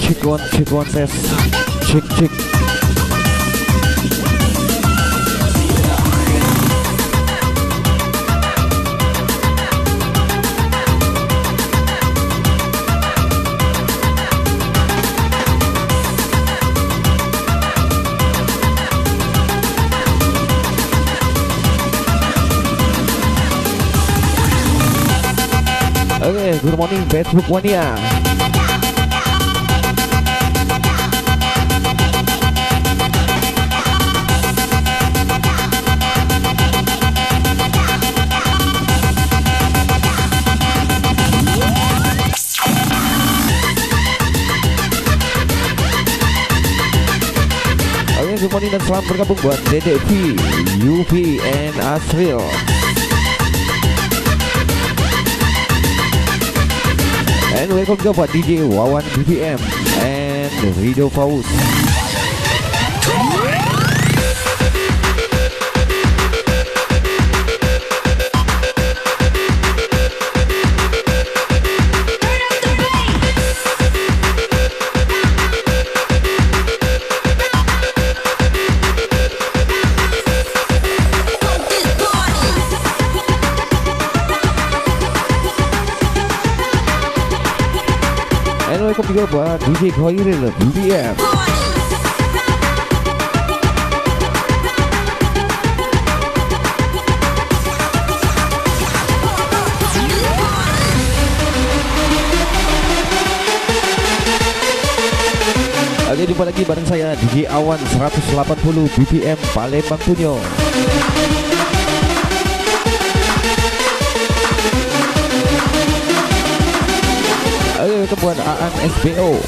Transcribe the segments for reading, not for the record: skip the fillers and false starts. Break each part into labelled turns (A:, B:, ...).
A: check one test, check. Oke, good morning Facebook Wania. Oke, good morning dan selamat bergabung buat DDV, UV, and Asril. And welcome juga buat DJ Wawan BPM and Rido Faus. Welcome juga buat DJ Khairil BPM. Oke, jumpa lagi bareng saya DJ Awan 180 BPM Palembang Punyo. Ayo kita buat Aan SBO.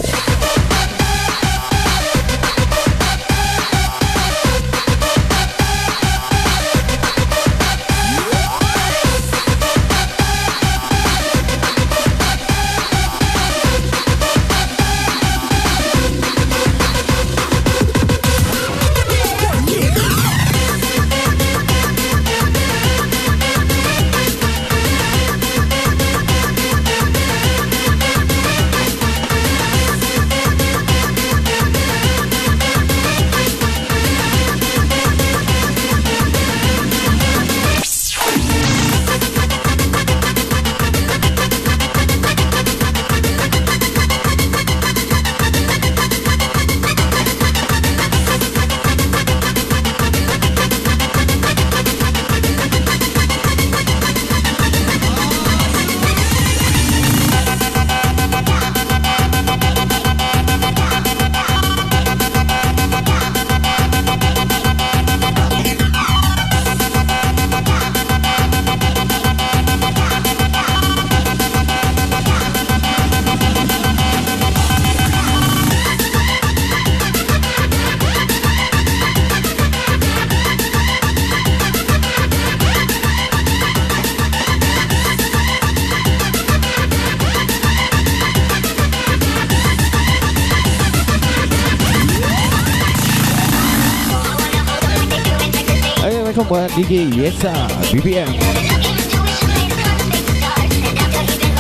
A: Buat DJ Yesa BPM.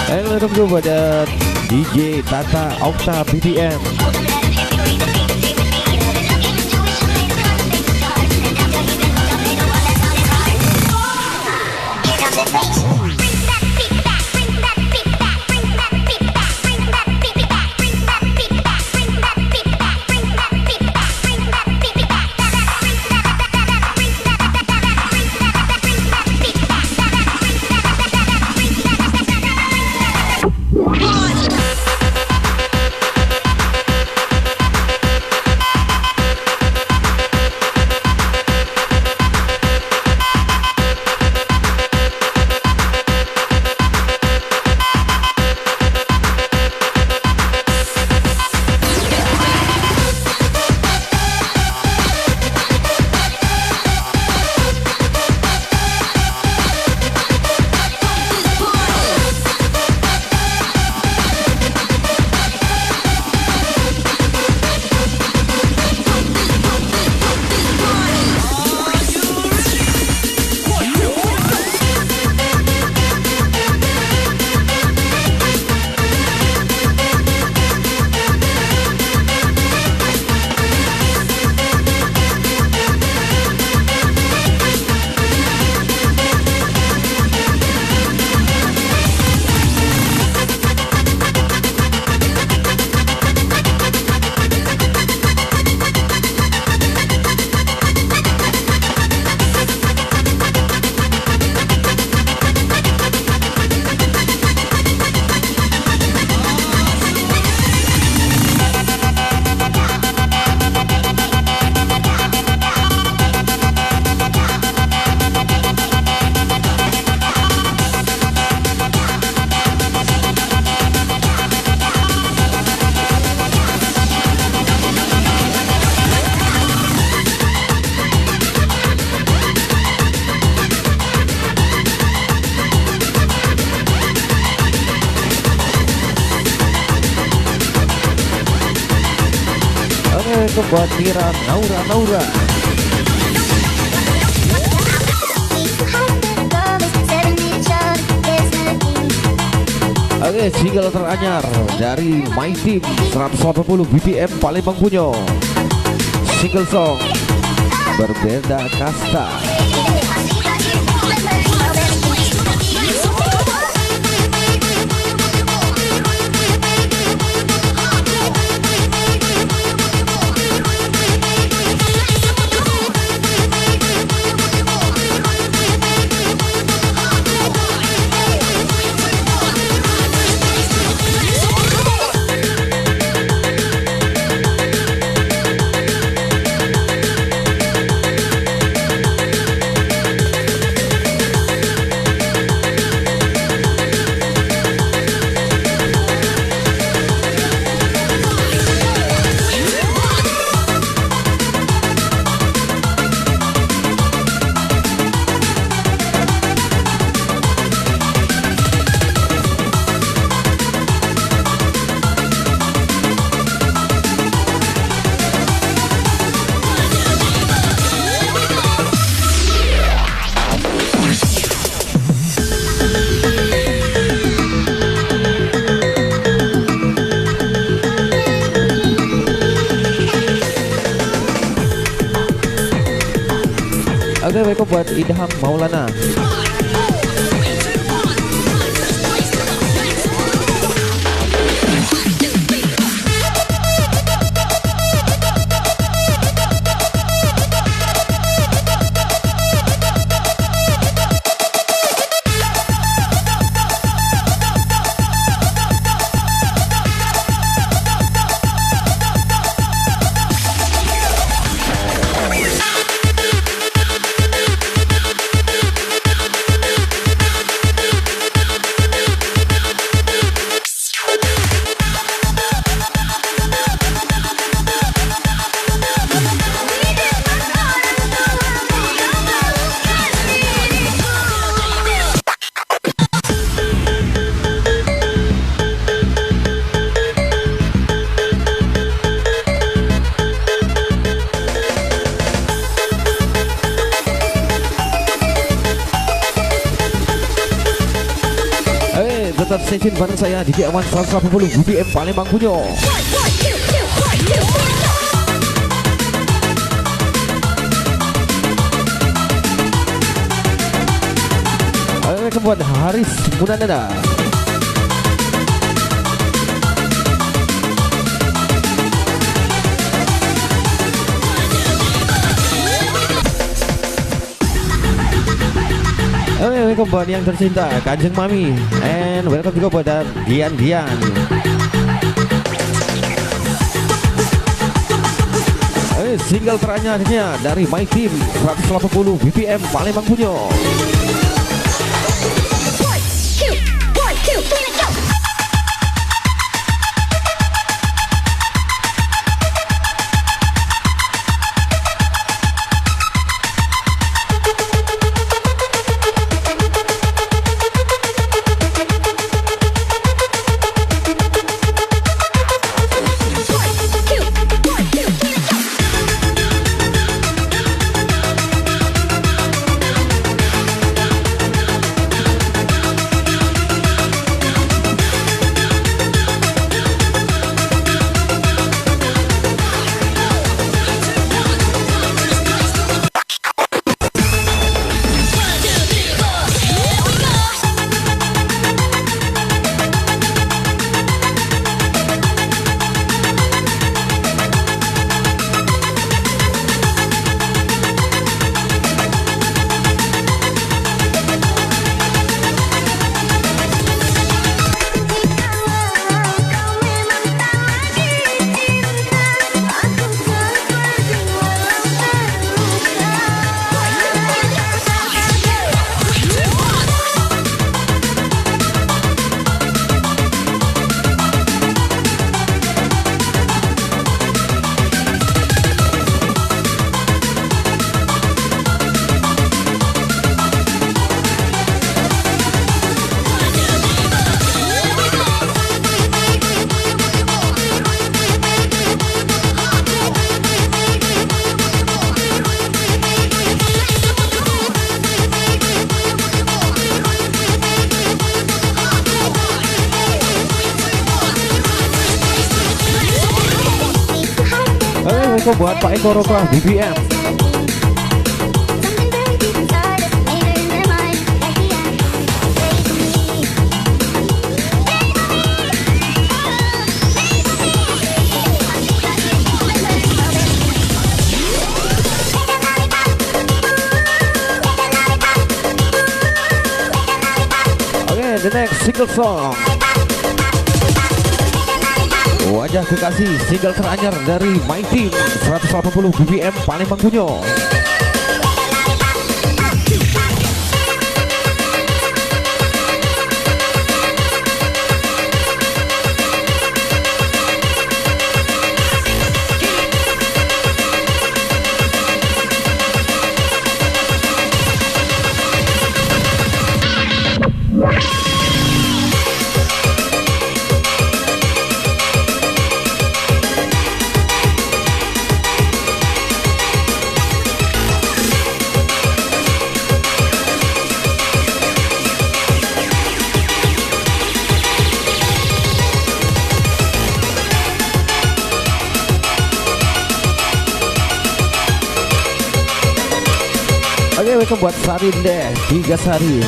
A: Dan welcome juga buat DJ Tata Okta BPM. buat Mira Naura. Oke, single teranyar dari My Team 180 BPM Palembang Punyo. Single song Berbeda Kasta. Oke, baik buat Idham Maulana. Tetap stay tune bareng saya DJ Awan 180 BPM Palembang Punyo. Ayo buat Haris Munandana. Welcome buat yang tercinta Kanjeng Mami, and welcome juga buat Dian. Single teranyarnya dari My Team 180 BPM Palembang Punyo. Oke, buat Pak Eko Roka BBM. The next single song, Wajah Kekasih, single teranyar dari My Team 180 BPM Palembang Bunyo. Oke, welcome buat Sari deh, 3 Sari.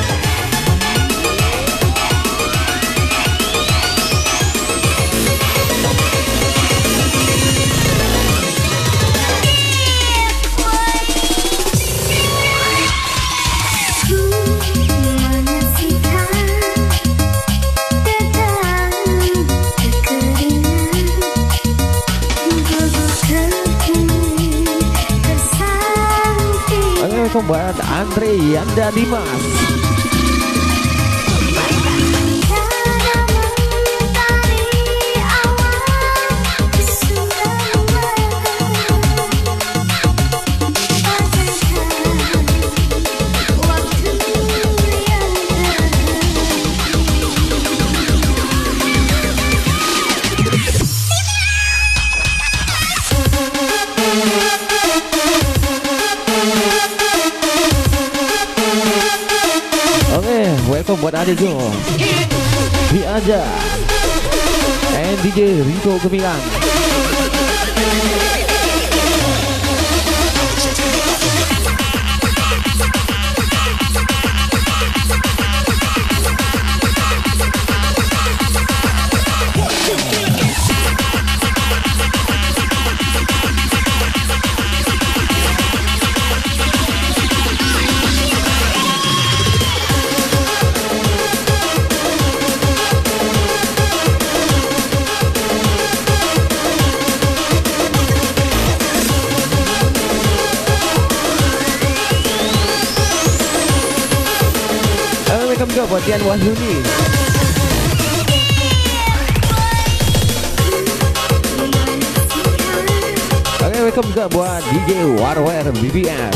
A: Buat Andre Yanda Dimas. Welcome buat Ade Jo, Di Aja, and DJ Rito Gemilang. Welcome juga buat Tian Wahyuni. Oke, welcome juga buat DJ Warware BBM.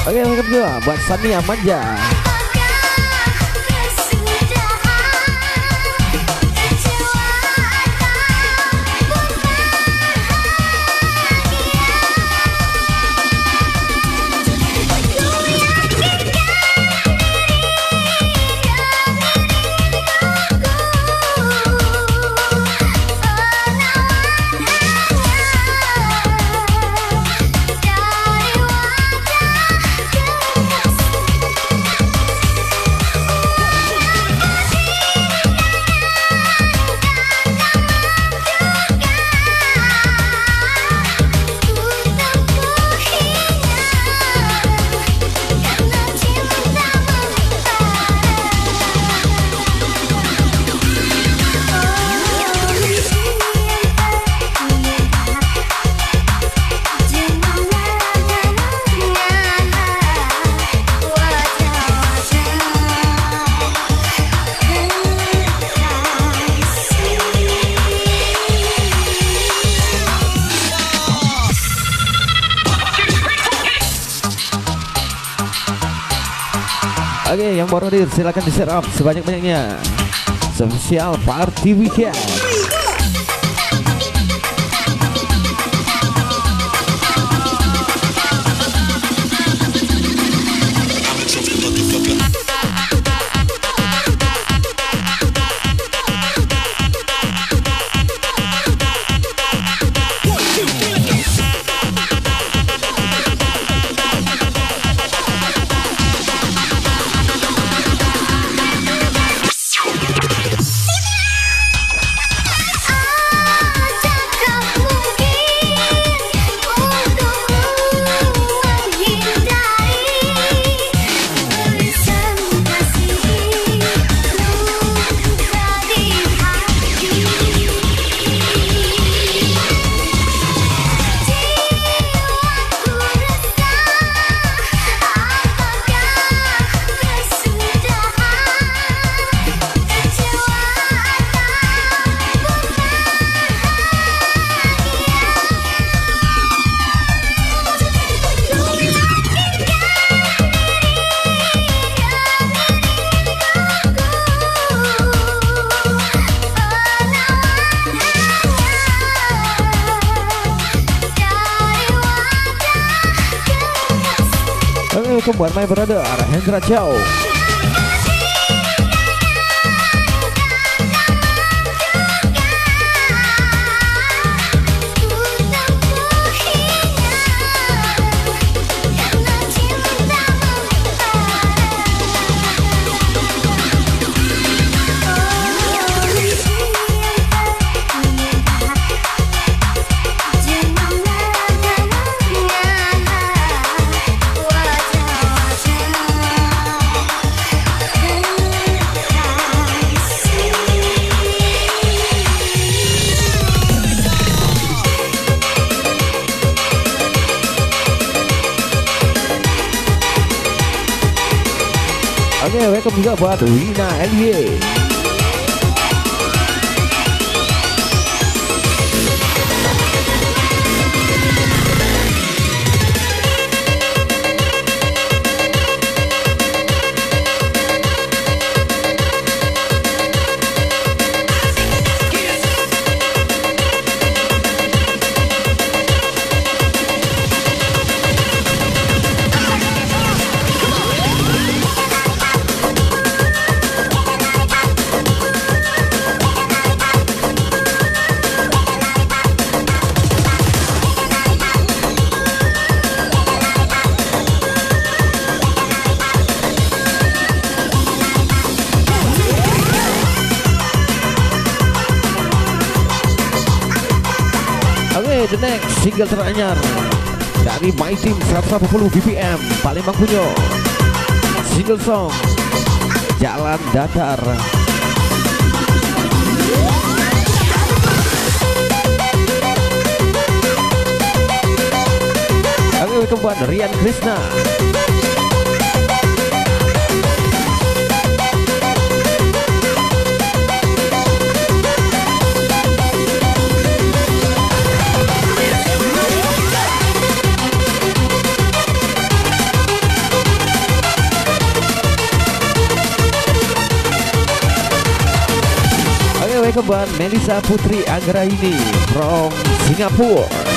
A: Oke, welcome juga buat Sania Manja. yang baru hadir silakan di-share up sebanyak-banyaknya. Spesial party weekend. Buat my brother Hendra Chow. Oke, welcome juga buat Wina Elie. The next single teranyar dari My Team 180 BPM Palembang Punyo, single song Jalan Datar. Oke, welcome buat Rian Krishna. Welcome buat Melisa Putri Anggraini from Singapura.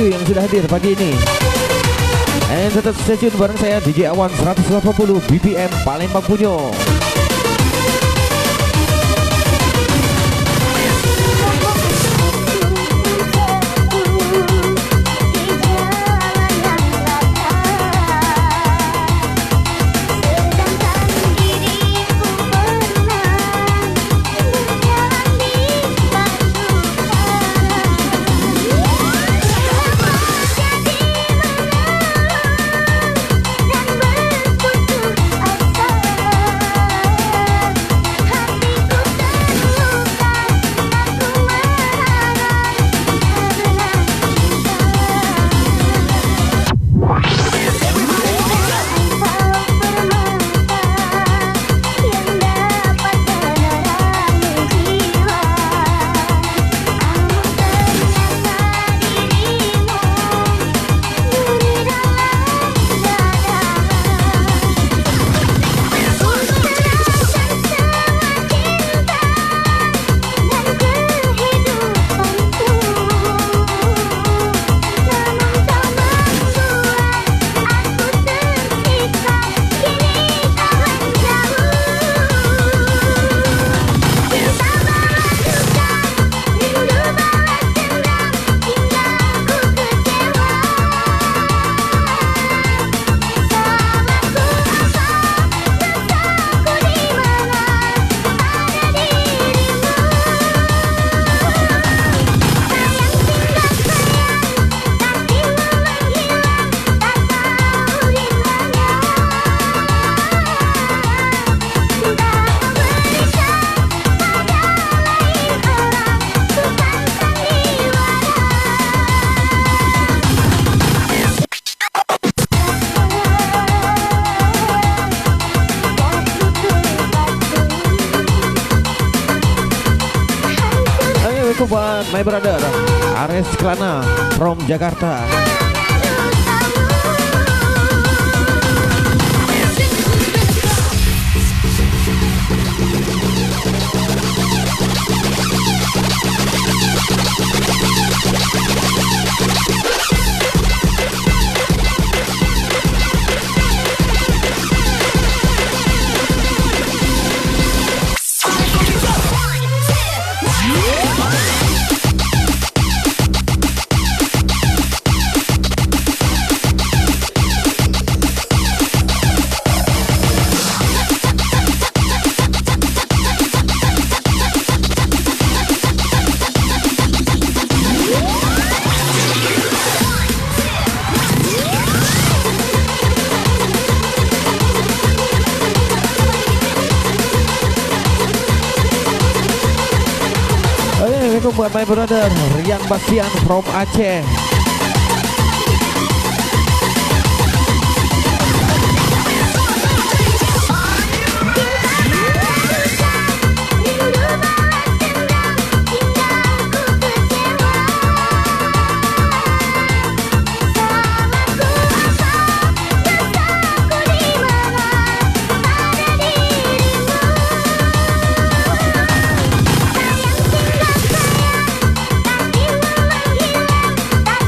A: you yang sudah hadir pagi ini. And tetap stay tune bareng saya DJ Awan 180 BPM Palembang Punyo. Buat my brother Ares Klana from Jakarta. Buat my brother Rian Bastian from Aceh.
B: Tak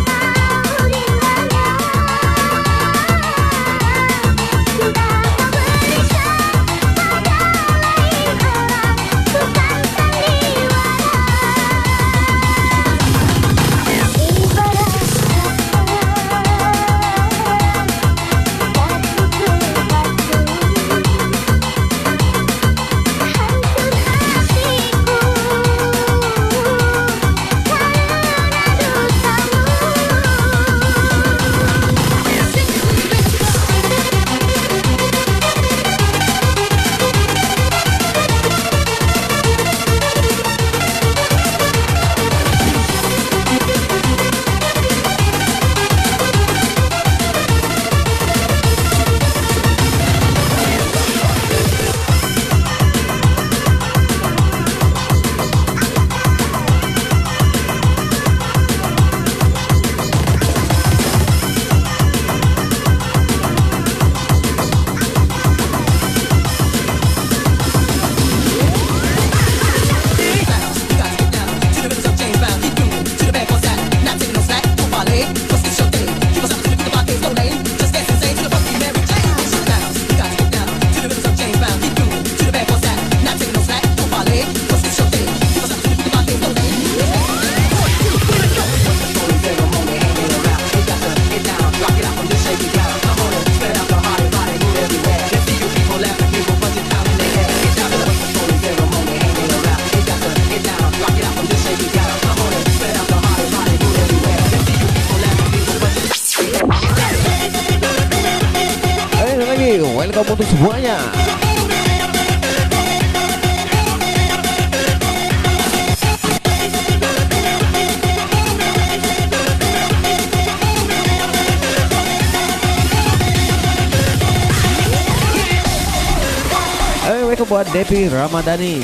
A: Depi, welcome untuk semuanya. Welcome buat Depi Ramadhani.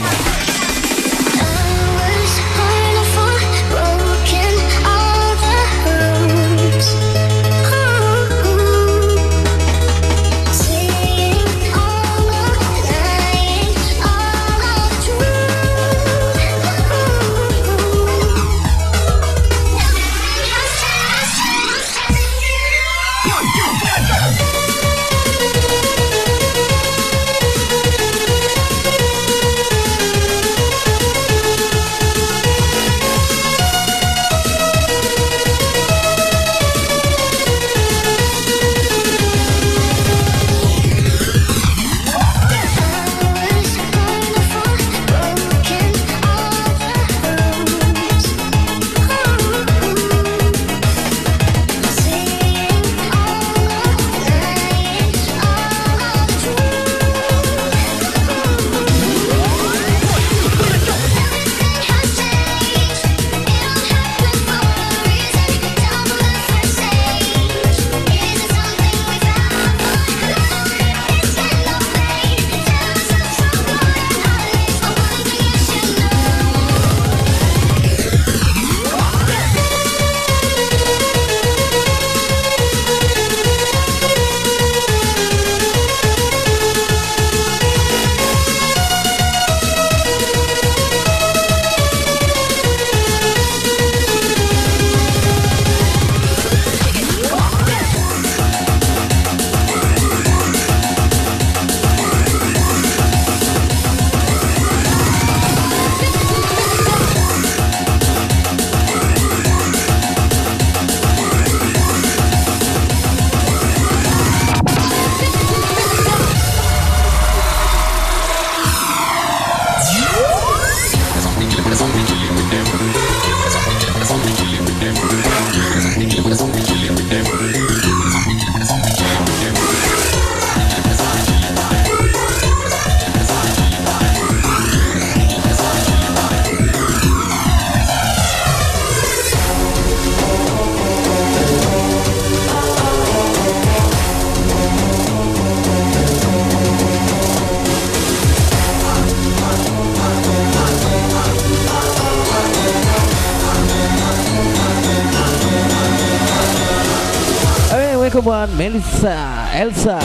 A: Buat Melissa, Elsa,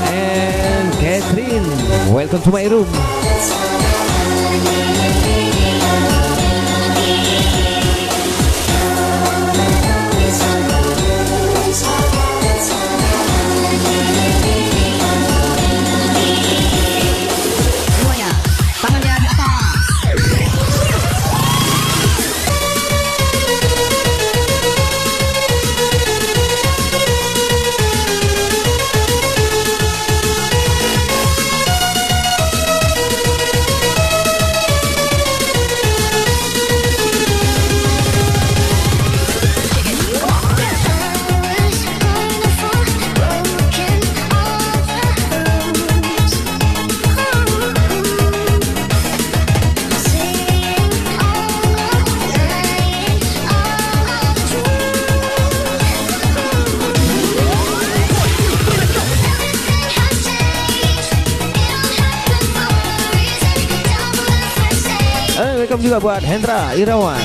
A: and Catherine. Welcome to my room. Welcome juga buat Hendra Irawan.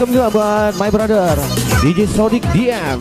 A: welcome juga buat my brother DJ Sodik DM.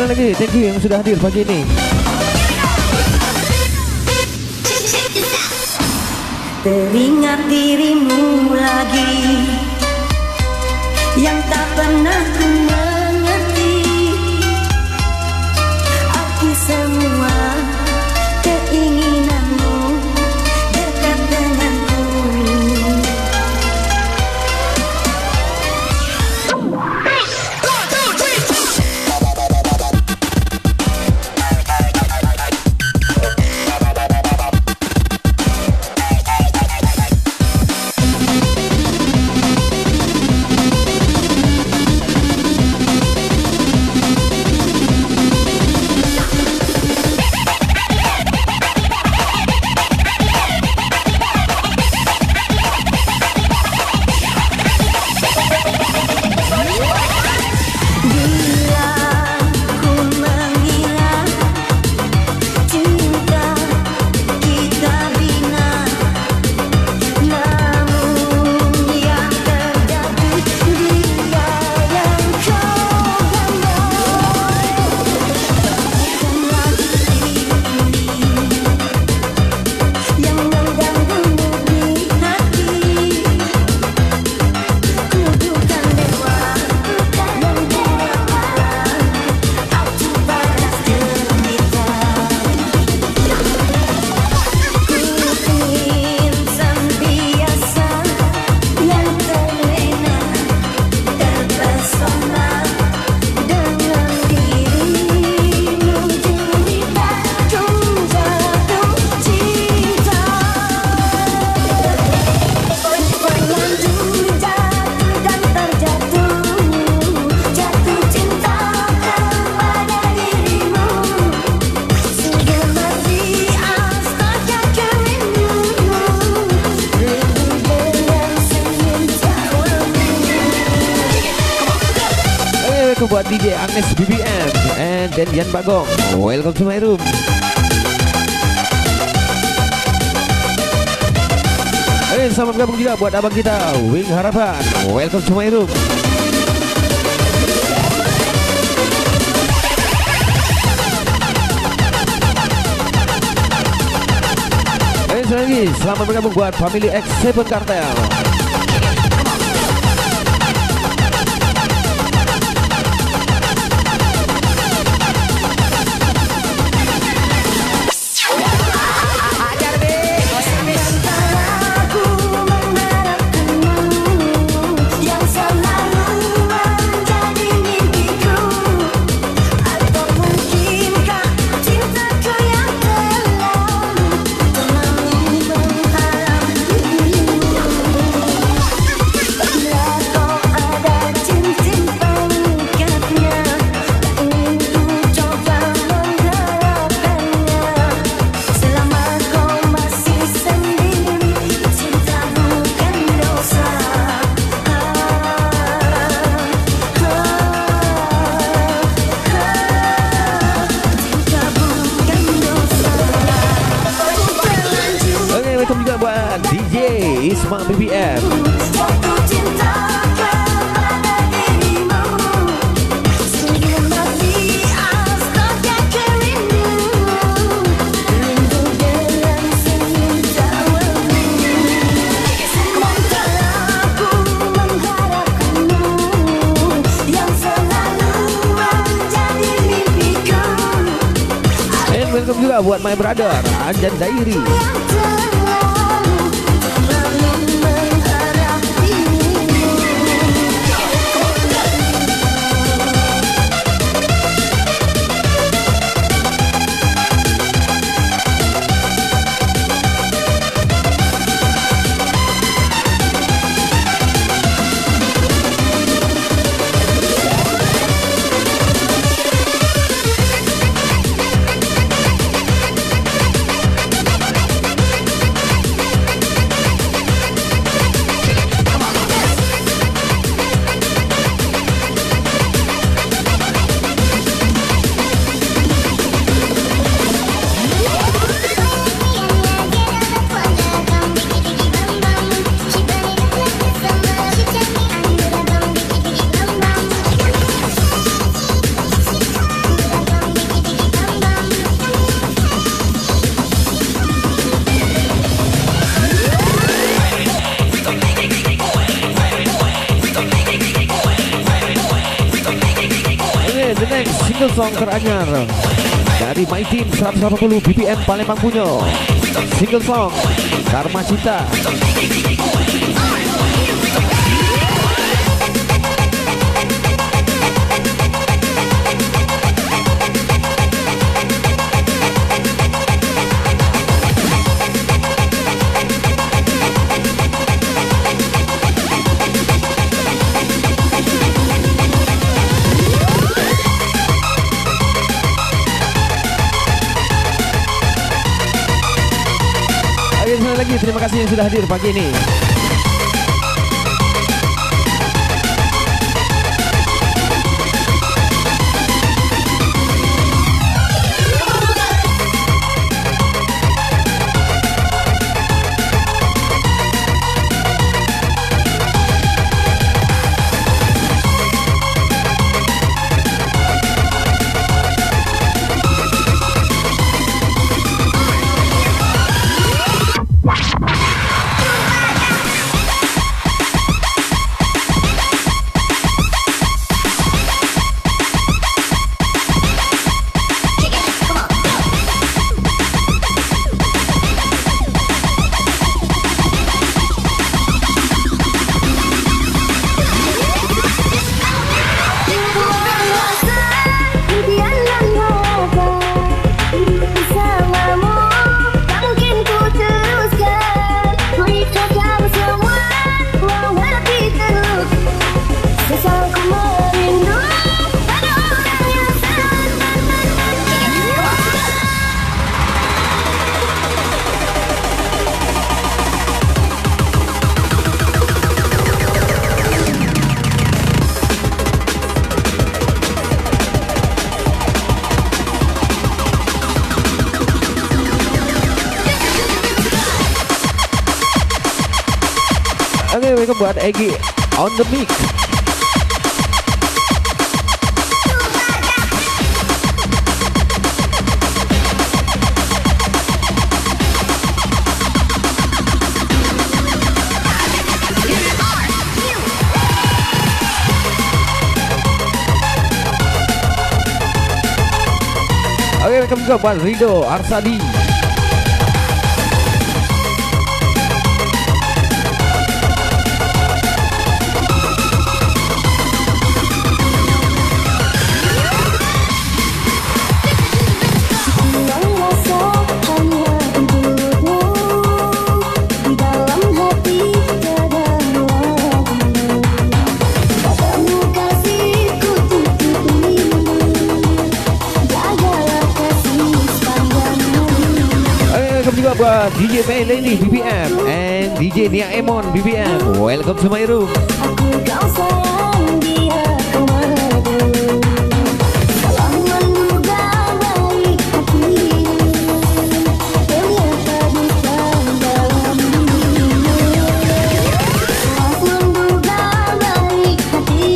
A: Lagi, thank you yang sudah hadir pagi ini.
B: Teringat dirimu lagi yang tak pernah ku mengerti arti semua keinginanmu dekat denganku.
A: Buat DJ Agnes BBM and then Yan Bagong, welcome to my room. Selamat gabung juga buat abang kita Wing Harapan, welcome to my room. Lagi selamat bergabung buat family X7 Cartel. Isma BBM. juga buat my brother Anjan Dairi. Single song teranyar dari My Team 180 BPM Palembang Bunyo. Single song Karma Cinta. Sekali lagi terima kasih yang sudah hadir pagi ini. Oke, welcome buat Egi on the mic. Oke, welcome juga buat Rido Arsadi. Juga buat DJ Melanie BBM and DJ Nia Emon BBM. Welcome to my room.
B: Aku kau sayang dia kemana. Salah menduga baik hati, ternyata bukan dalam dirimu. Salah menduga baik hati,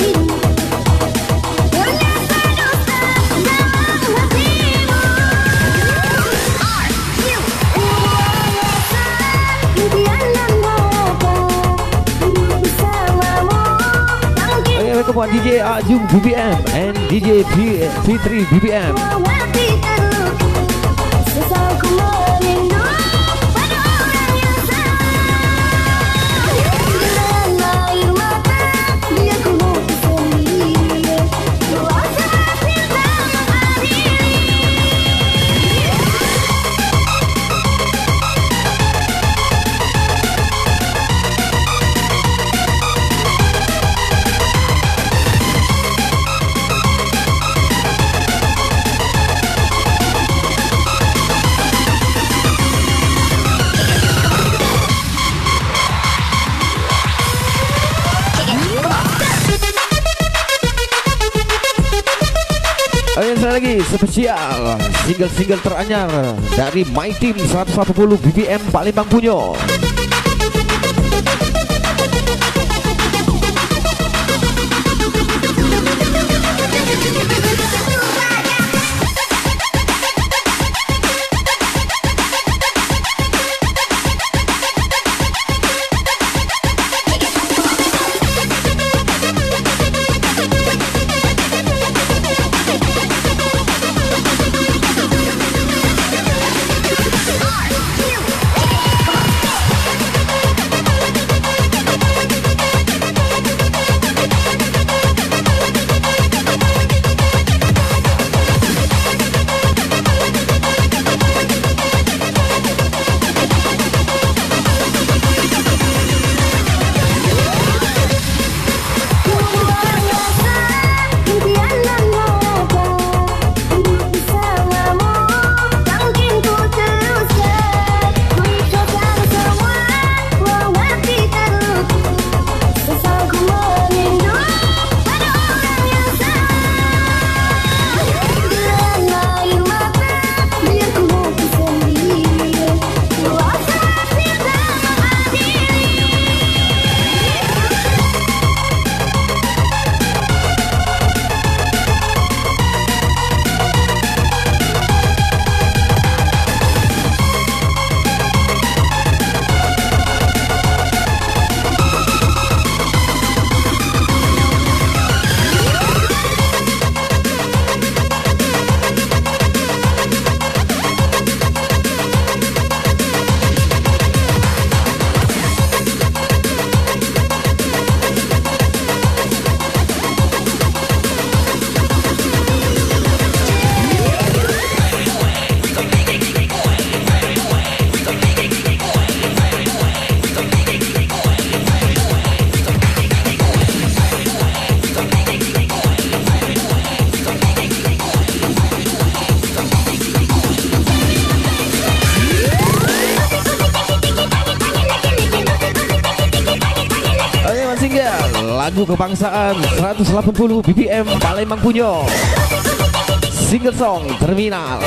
B: ternyata dusta dalam hatimu.
A: Welcome buat DJ Ajung BBM and DJ Fitri BBM. sekali lagi spesial single-single teranyar dari My Team 110 BBM Palembang Punyo. Lagu kebangsaan 180 BBM Palembang Punyo, single song Terminal.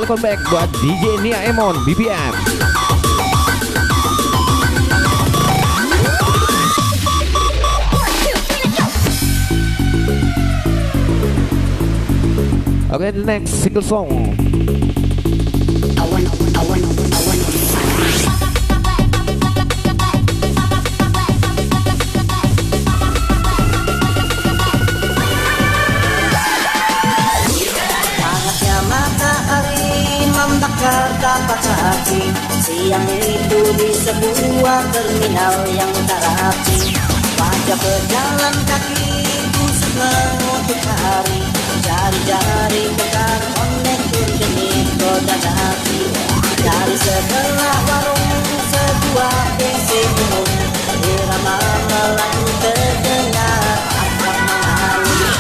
A: Welcome back buat DJ Nia Emon BBM. Okay, the next single song.
C: Dapat hati siang itu di sebuah terminal yang tak rapi. Pada pejalan kaki pusatlah untuk hari cari-cari bekal konektor demi roda hati. Dari sebelah warung sebuah PC umum irama Melayu terdengar akan mengalir.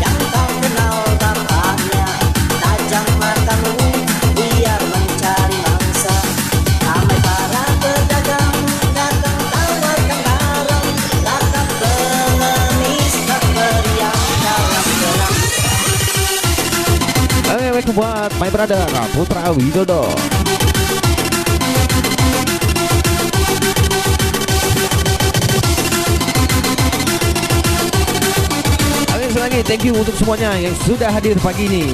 C: Yang kau kenal
A: track buat my brother Putra Widodo. Oke, sekali lagi thank you untuk semuanya yang sudah hadir pagi ini.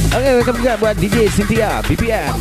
A: Oke, welcome juga buat DJ Cynthia BPM.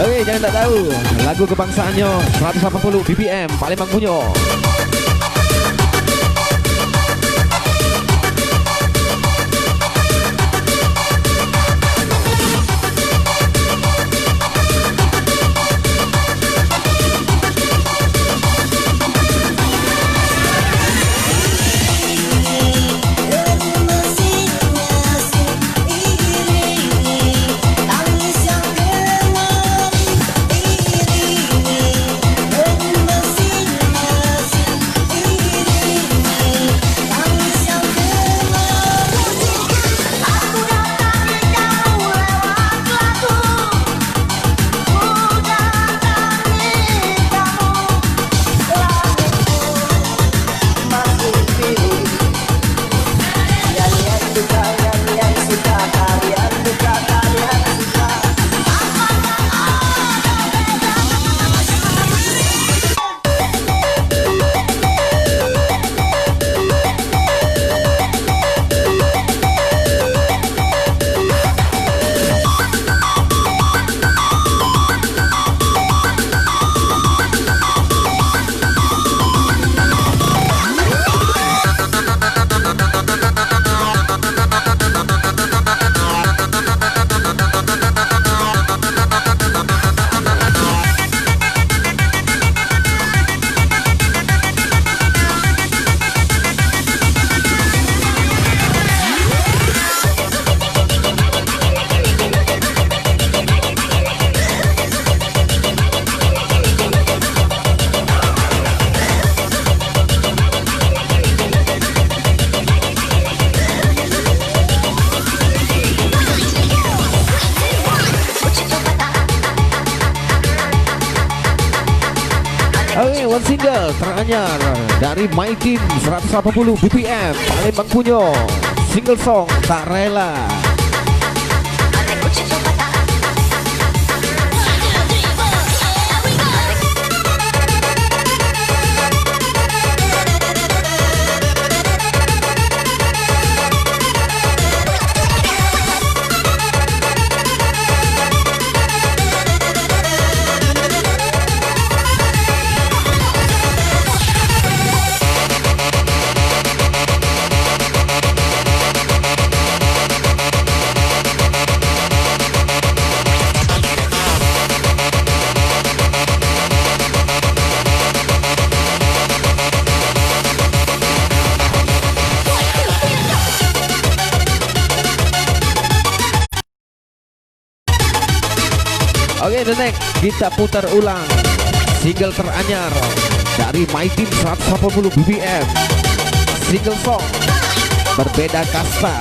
A: Oke, jangan tak tahu lagu kebangsaannya 180 BPM Palembang Punyo. Oke, one single teranyar dari My Team 180 BPM Palembang Punyo. Single song Tak Rela. Oke, the next kita putar ulang single teranyar dari My Team 180 BPM. Single song Berbeda Kasta.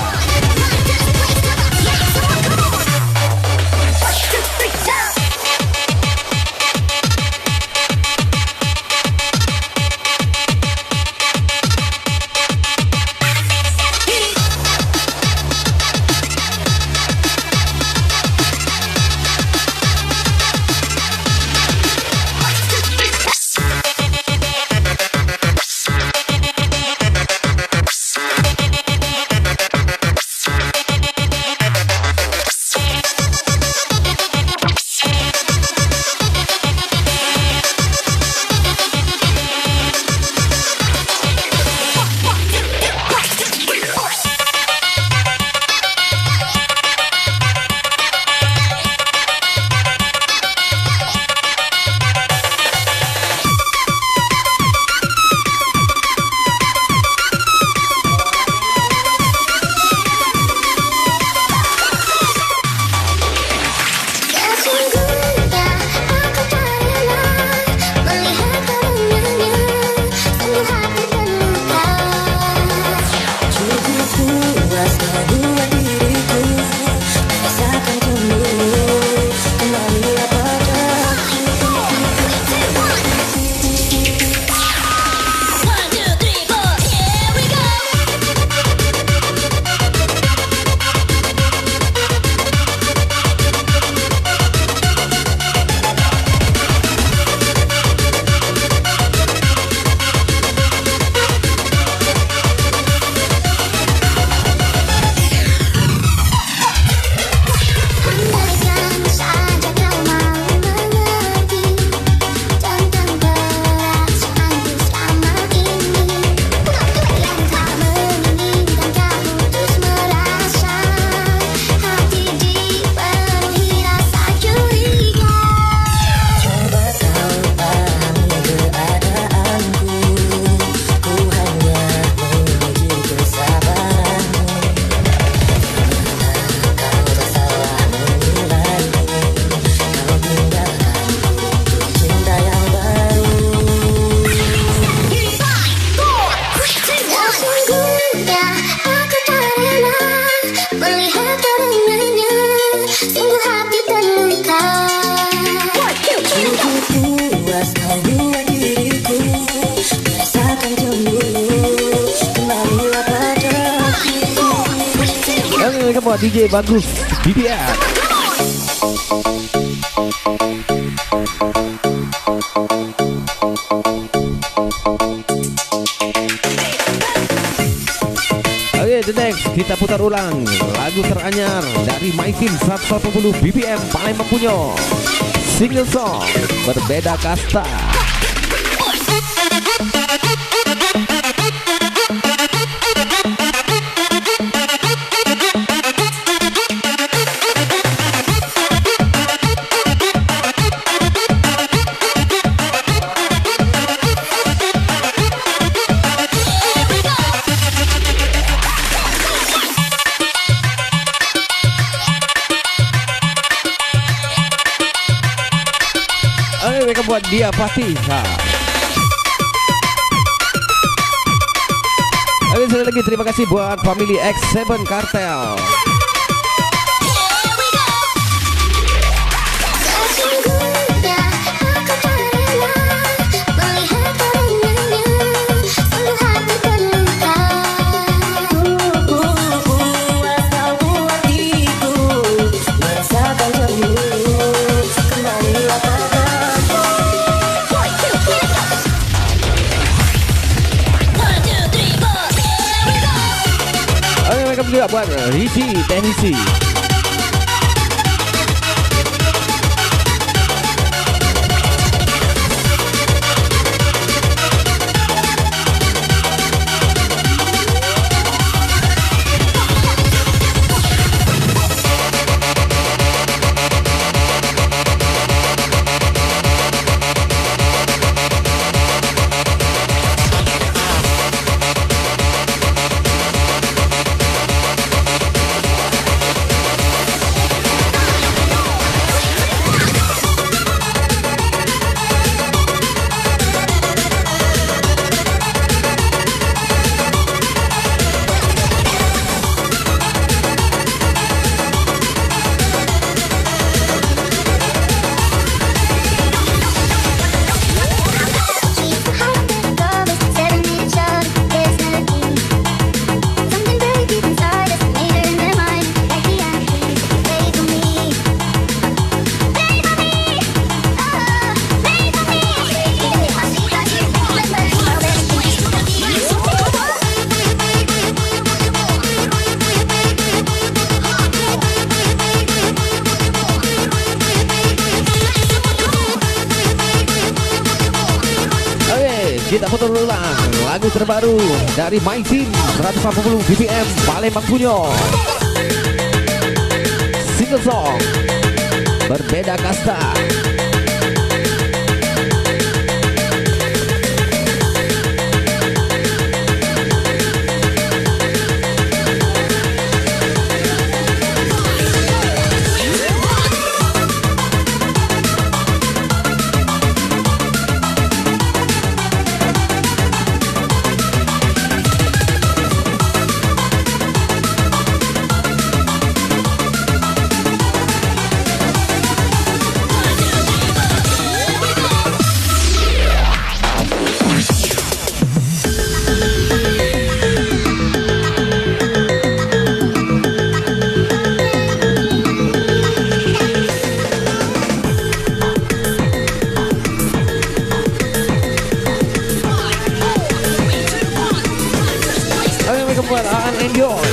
A: welcome buat DJ Bagus BBM. Oke, the next kita putar ulang lagu teranyar dari My Team 180 BBM Palembang Punyo. Single song Berbeda Kasta. Mereka buat dia pasti. Oke, sekali lagi terima kasih buat family X7 Kartel.
B: Sesungguhnya aku tak rela melihat pandangannya, selalu hati terluka.
C: Asal hatiku merasakan cemburu, kembalilah padaku.
A: Oke, mereka juga buat Risi Teknisi. Kita putar ulang lagu terbaru dari My Team 180 BPM Palembang Punyo. Single song Berbeda Kasta. Buat Aan Enjoy.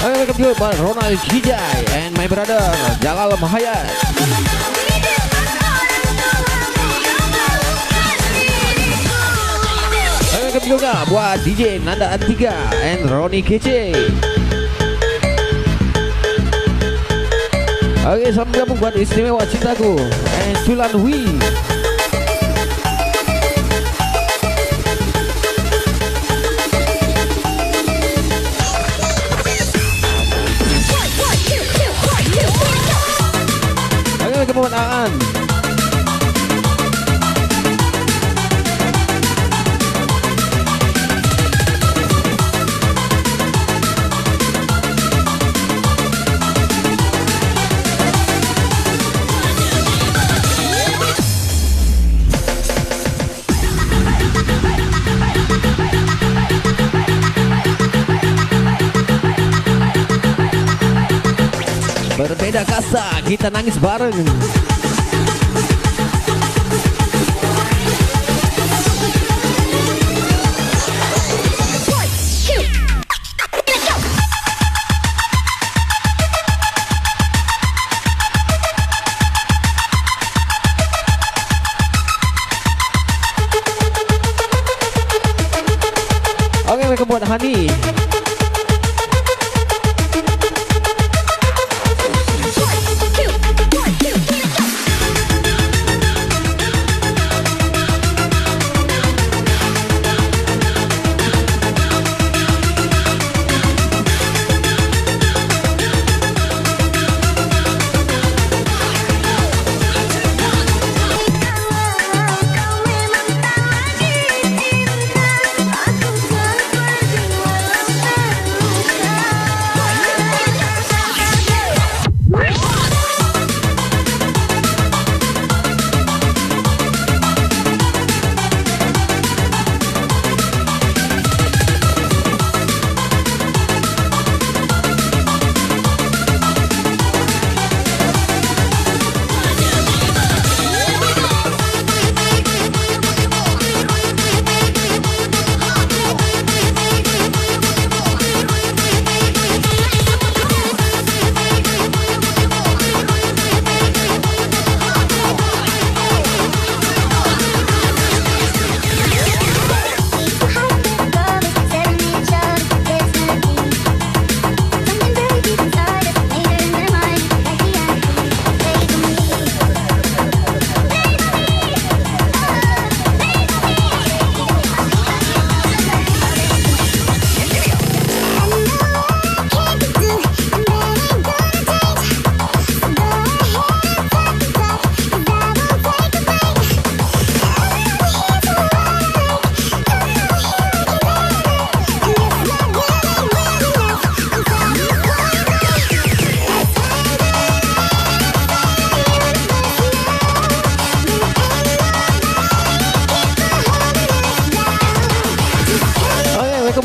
A: Welcome to Ronald Kijai and my brother Jalal Mahayat. Welcome juga buat DJ Nanda Antiga and Roni Kece. Oke, selamat gabung buat Istimewa Cintaku and Tulan Hui. Berbeda kasta, kita nangis bareng. Oke, mereka buat Hani.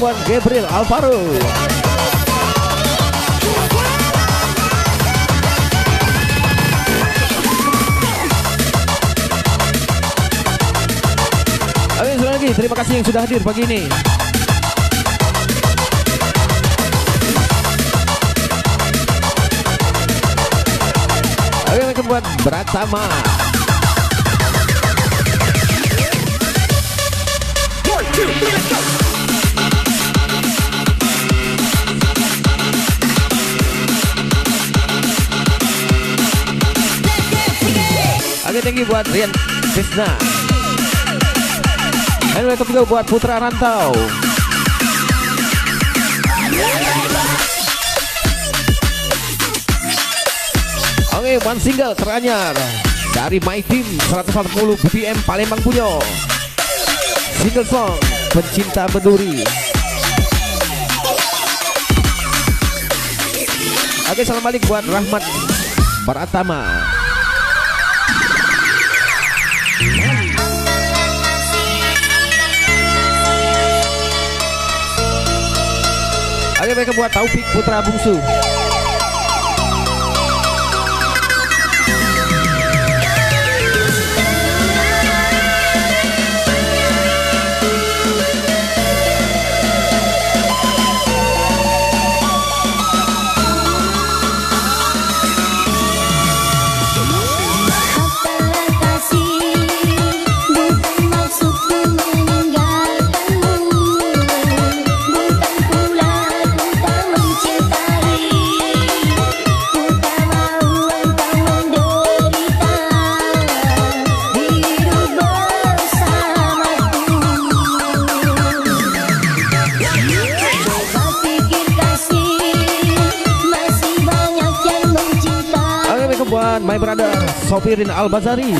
A: Buat Gabriel Alvaro. Oke, sekali lagi terima kasih yang sudah hadir pagi ini. Oke, mereka buat Pratama. Oke, thank you buat Rian Krisna. Dan welcome juga buat Putra Rantau. Oke, one single teranyar dari My Team 140 BPM Palembang Punyo. Single song Pencinta Berduri. Oke, salam balik buat Rahmat Pratama. Oke, mereka buat Taufik Putra Bungsu. My brother Sofirin Al-Bazari.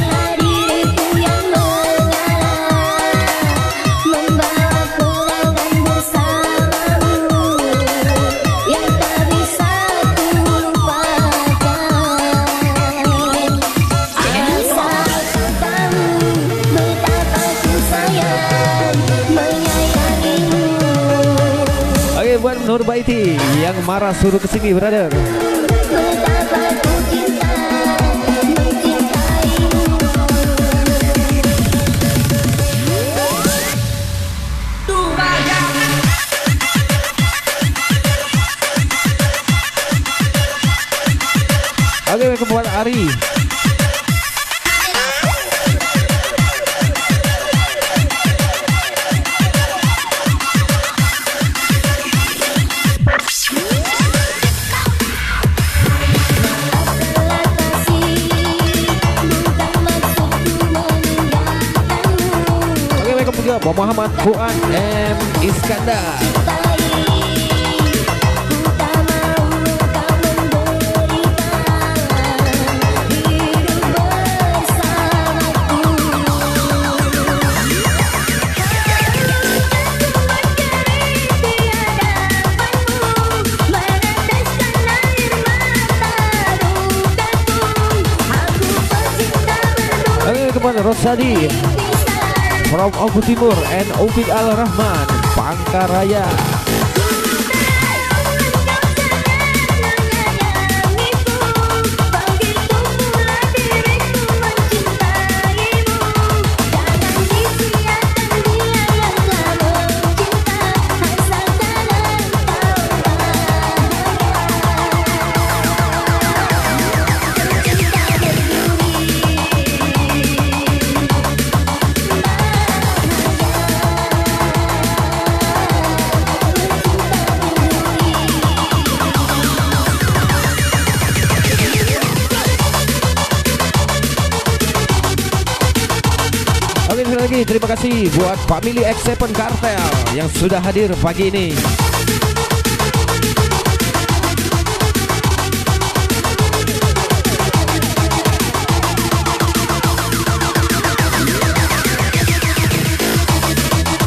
A: Oke, buat Nur Baiti yang marah suruh kesini, brother. Oke, buat Ari. Oke, kemudian Muhammad Fuad M Iskandar. Rosadi from Oku Timur and Ufid Al Rahman Pangkaraya. Lagi terima kasih buat family X7 Kartel yang sudah hadir pagi ini.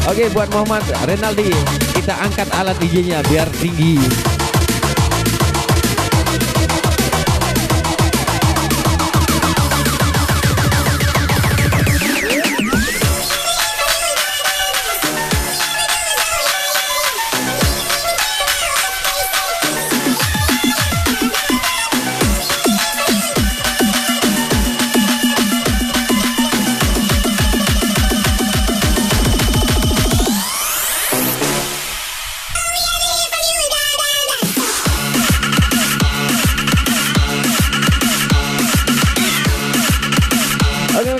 A: Oke, buat Muhammad Renaldi, kita angkat alat DJ-nya biar tinggi.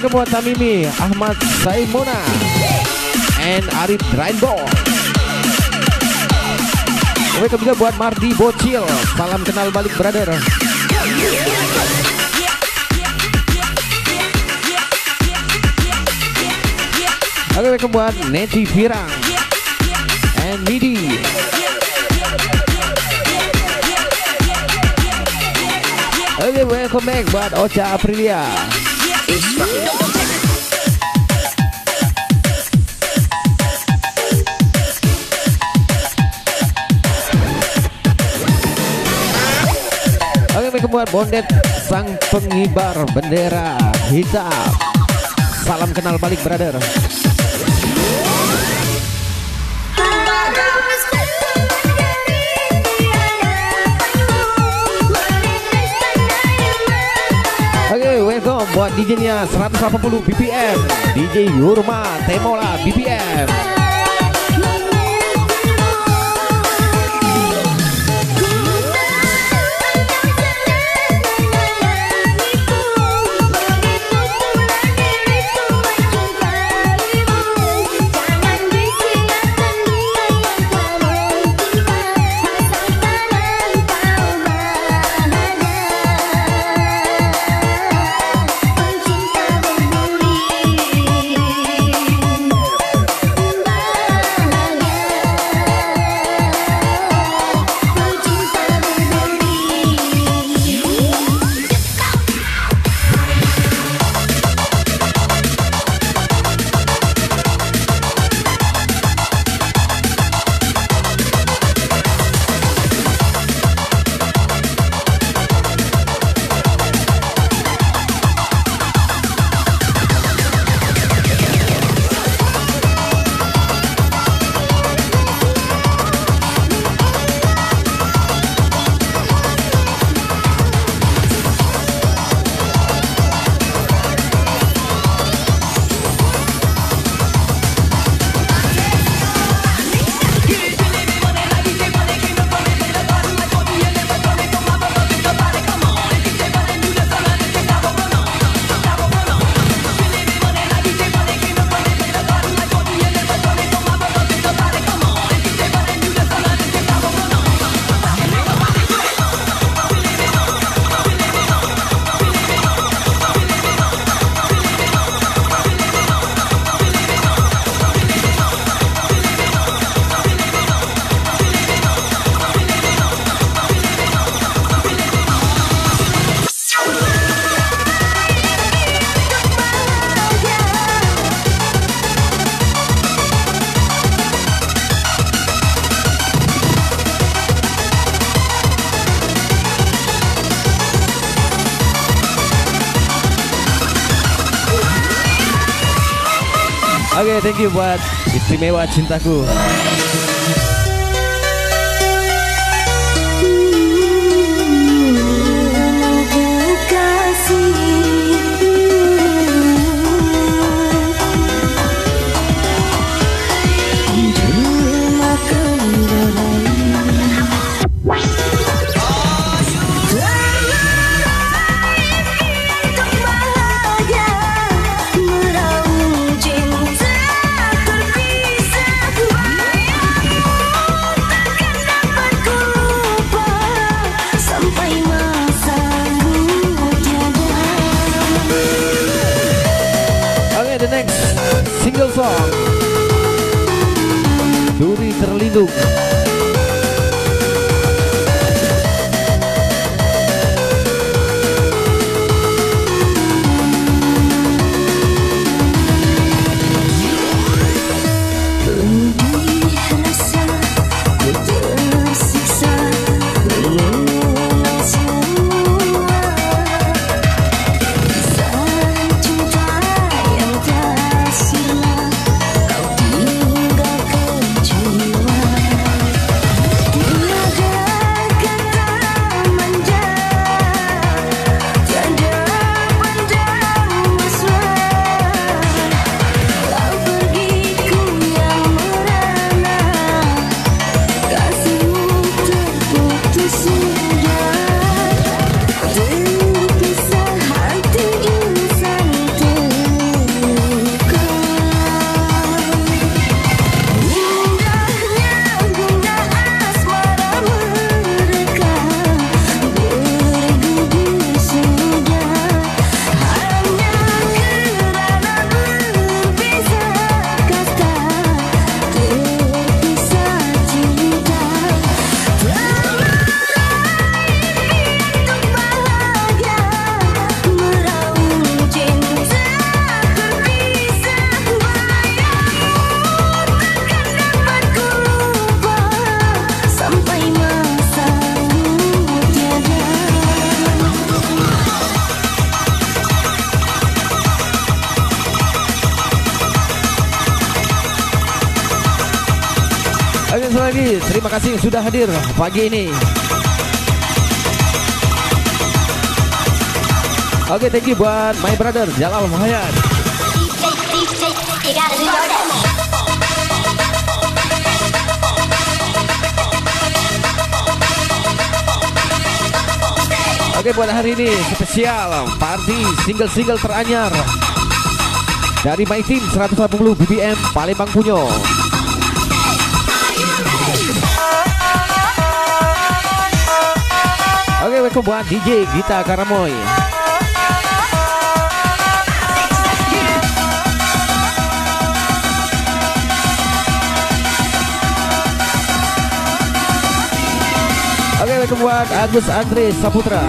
A: Buat Tamimi, Ahmad Saimona, and Arif Rainbow. Oke, juga buat Mardi Bocil, salam kenal balik brother. Oke, buat Neti Firang and Midi. Oke, welcome back buat Ocha Aprilia. Oke, buat Bondet sang pengibar bendera hitam. Salam kenal balik brother. Oke, welcome buat DJ-nya 180 BPM, DJ Yurma Temola BPM. Oke, thank you buat istimewa cintaku. The next single song, Duri Terlindung. Sekali lagi terima kasih sudah hadir pagi ini. Oke, thank you buat my brother Jalal Mahayat. Oke, buat hari ini spesial party single-single teranyar dari My Team 180 BBM Palembang Punyo. Oke, welcome buat DJ Gita Karamoy. Oke, welcome buat Agus Andre Saputra.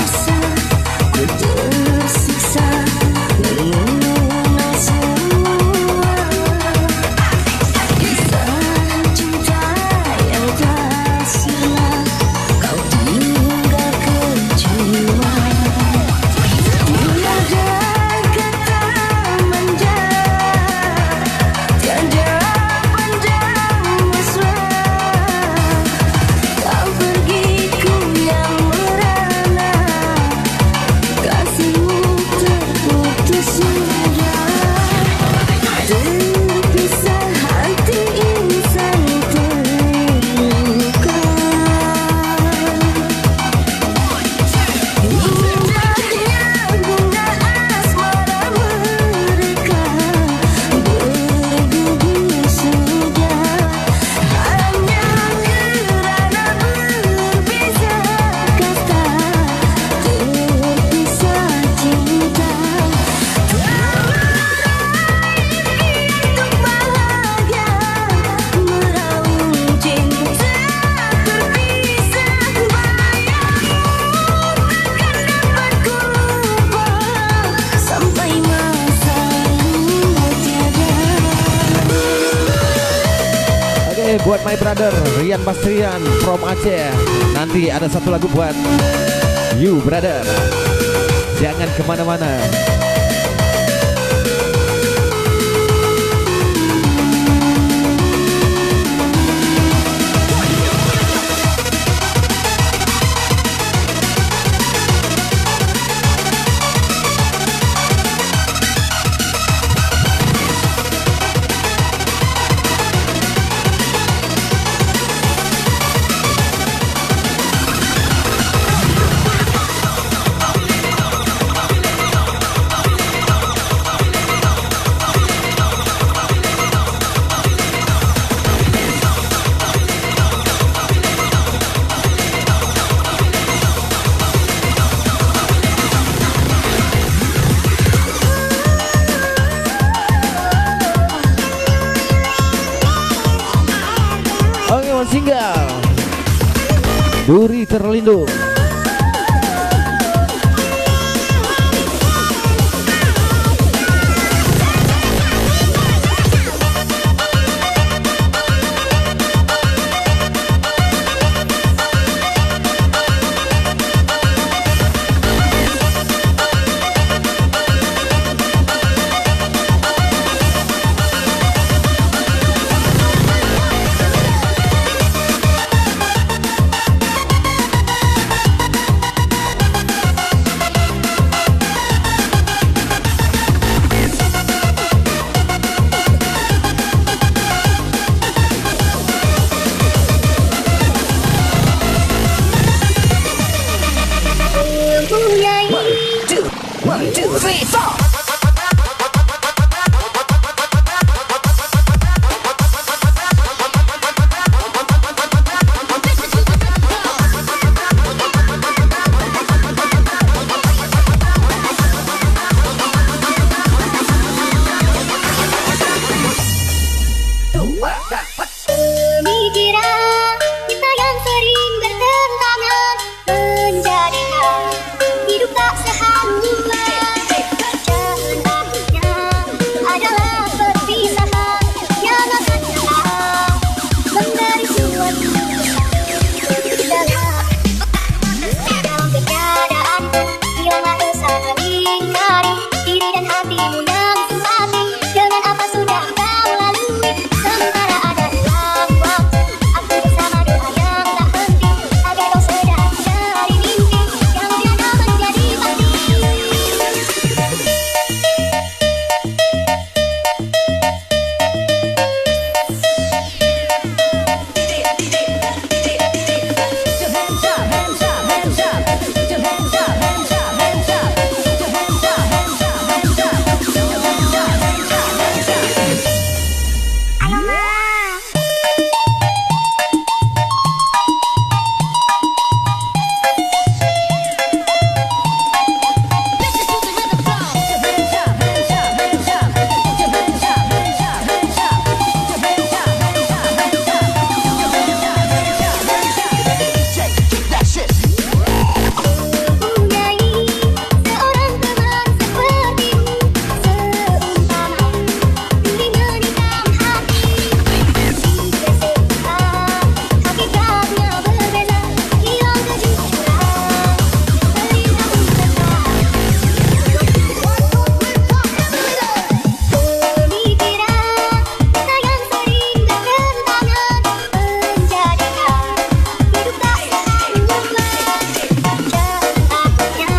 A: Buat my brother Rian Bastrian from Aceh. Nanti ada satu lagu buat you brother. Jangan kemana-mana. tertinggal, duri terlindung.
B: Pemikiran kita yang sering bertentangan menjadikan hidup tak sehaluan. Jalan baliknya adalah perpisahan yang akan datang memberi suatu dalam keadaan biarlah bersama lingkari diri dan hatimu yang sempati dengan apa sudah kau lalui. Sementara ada dalam waktu aku bersama doa yang tak henti agar kau sedar dari mimpi yang tiada menjadi pasti. Mempunyai seorang teman sepertimu seumpama duri menikam hati. Jika sekarang hakikatnya berbeza, hilang kejujuran, terlihat pemikiran kita yang sering bertentangan menjadikan hidup tak sehaluan. Takutnya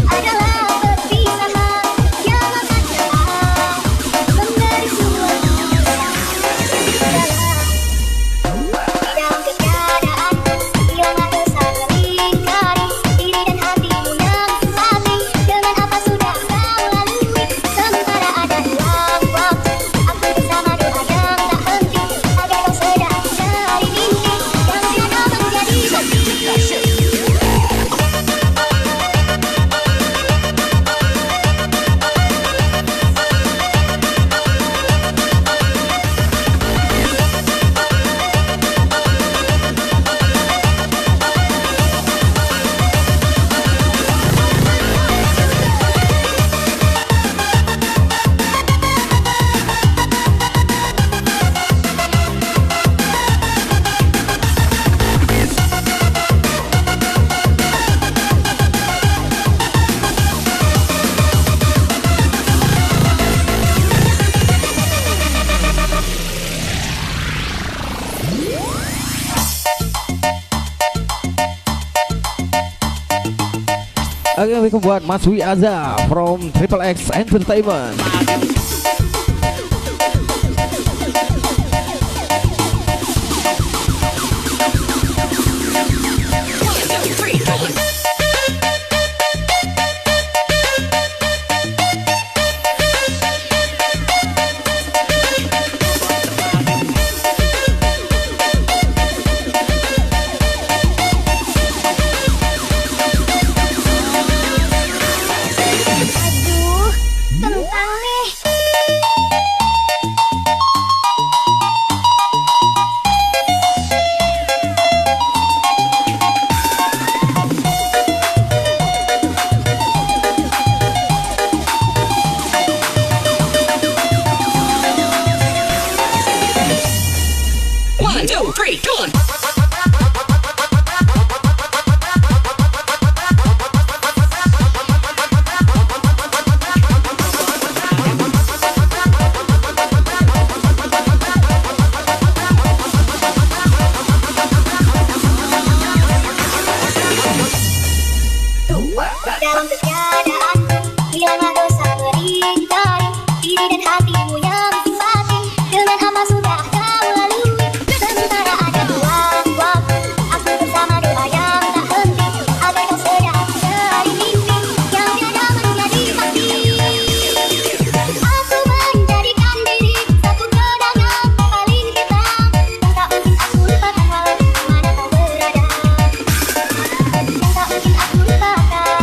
B: adalah perpisahan yang akan datang memberi suatu dalam keadaan biarlah bersama lingkari diri dan hatimu yang sempati dengan apa sudah kau lalui. Sementara ada dalam waktu aku bersama doa yang tak henti agar kau sedar dari mimpi yang tiada menjadi pasti.
A: Oke, welcome buat Mas Wi Aza from Triple X Entertainment.
B: Aduh, kentang nih. dalam ketiadaan, hilanglah dosa melingkari diri dan hatimu yang simpatik. Dengan apa sudah kau lalui, sementara ada ruang waktu, aku bersama doa yang tak henti, agar kau sedang dari mimpi yang tiada menjadi pasti. Aku menjadikan diri satu kenangan paling hitam, tak mungkin aku lupakan walau dimana kau berada, tak mungkin aku lupakan.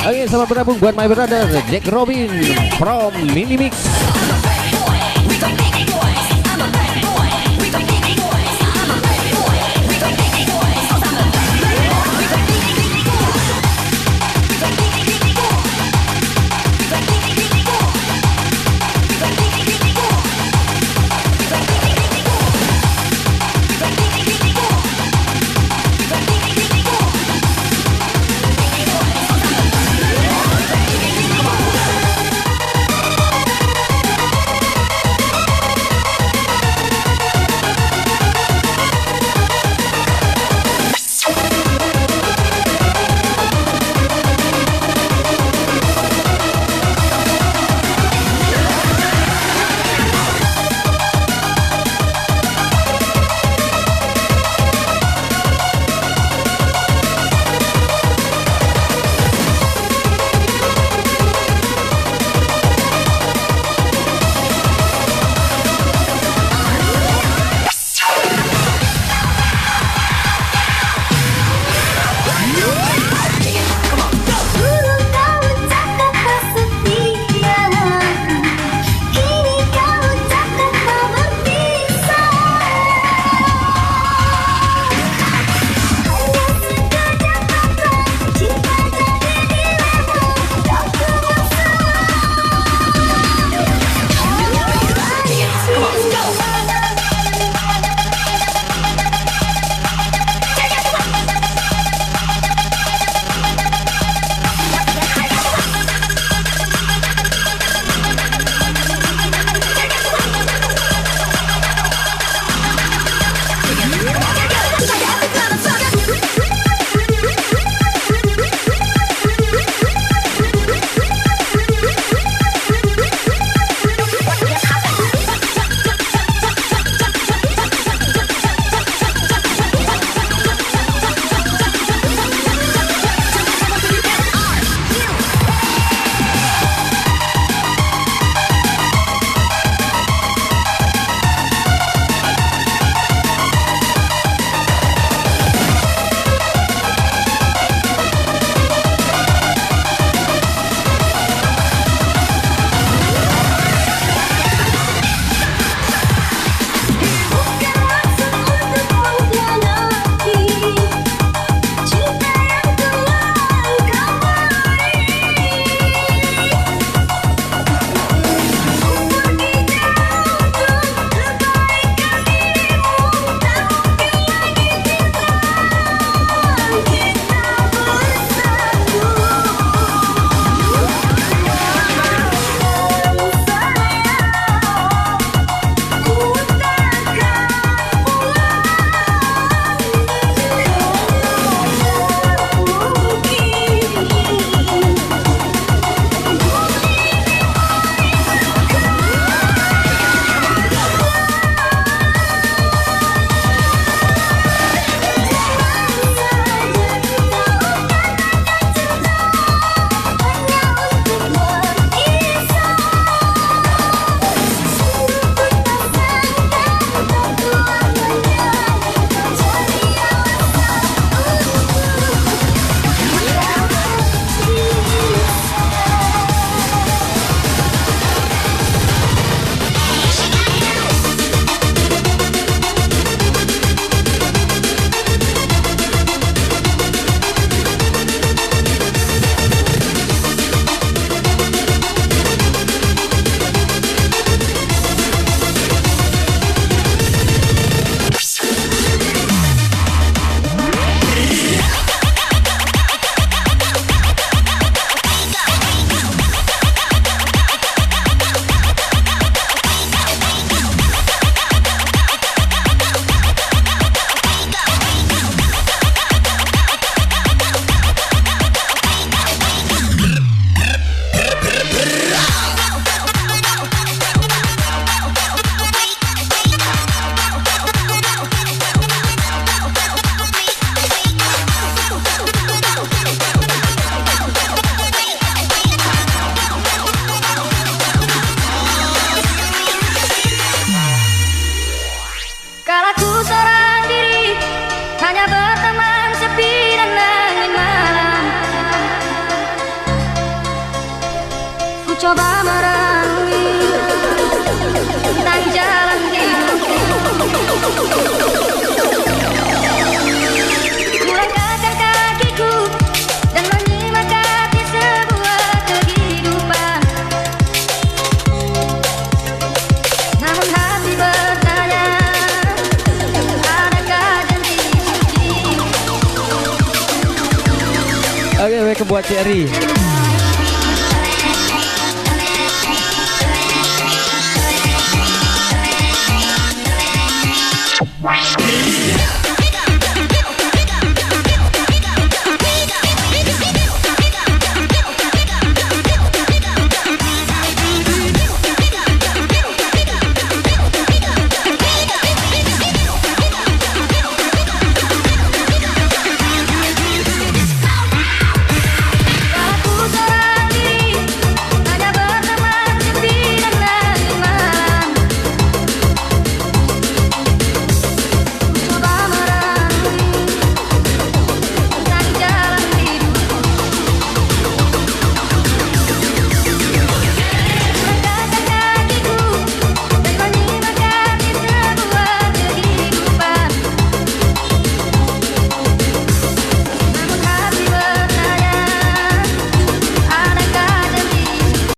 A: Oke, selamat bergabung buat my brother Jack Robin from Mini Mix.
D: coba merenungi tentang jalan hidupku. Kulangkahkan kakiku dan menyimak arti sebuah kehidupan. Namun hati bertanya, adakah janji suci?
A: Oke, baik buat Cherry.